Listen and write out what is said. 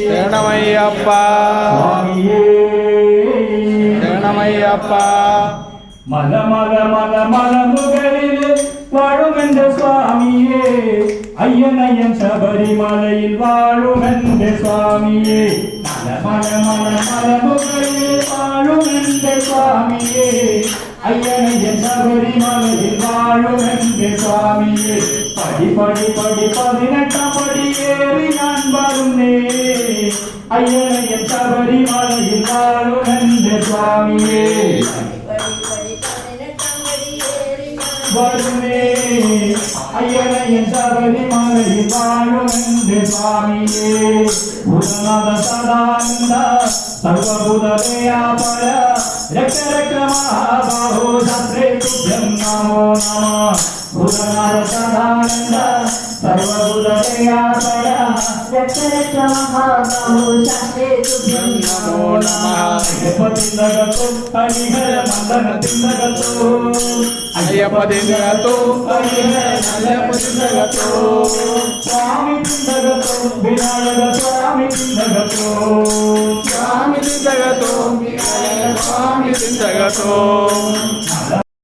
ಶರಣಮಯ್ಯಪ್ಪ ശരണമയ്യപ്പ മല മല മല മല മുകളിൽ വാഴുമെന്റെ സ്വാമിയേ അയ്യനയ്യൻ ശബരിമലയിൽ വാഴുമെന്റെ സ്വാമിയേ മല മല മല മല മുകളിൽ വാഴുമെന്റെ സ്വാമിയേ അയ്യനയ്യൻ ശബരിമലയിൽ വാഴുമെന്റെ സ്വാമിയേ പടി പടി പടി 18 പടിയേറി ഞാൻ വരുന്നേ അയ്യനയ്യൻ ശബരിമലയിൽ വാഴുമെന്റെ സ്വാമിയേ വരുന്നേ അയ്യനയ്യൻ ശബരിമലയിൽ വാഴുമെന്റെ സ്വാമിയേ ഭൂതനാഥ സദാനന്ദ സർവഭൂതദയാപര രക്ഷ രക്ഷ മഹാബാഹോ ശാസ്ത്രേ തുഭ്യം നമോ നമഃ ഭൂതനാഥ സദാനന്ദ സർവഭൂതദയാപര രക്ഷ രക്ഷ മഹാബാഹോ ശാസ്ത്രേ തുഭ്യം നമോ നമഃ അയ്യപ്പതിന്ദകത്തോ ഹരിഹര മന്ദനതിന്ദകത്തോ അയ്യപ്പതിന്ദകത്തോ ഹരിഹര മന്ദനതിന്ദകത്തോ സ്വാമി തിന്ദകത്തോ വിനായക സ്വാമി തിന്ദകത്തോ സ്വാമി തിന്ദകത്തോ സ്വാമി തിന്ദകത്തോ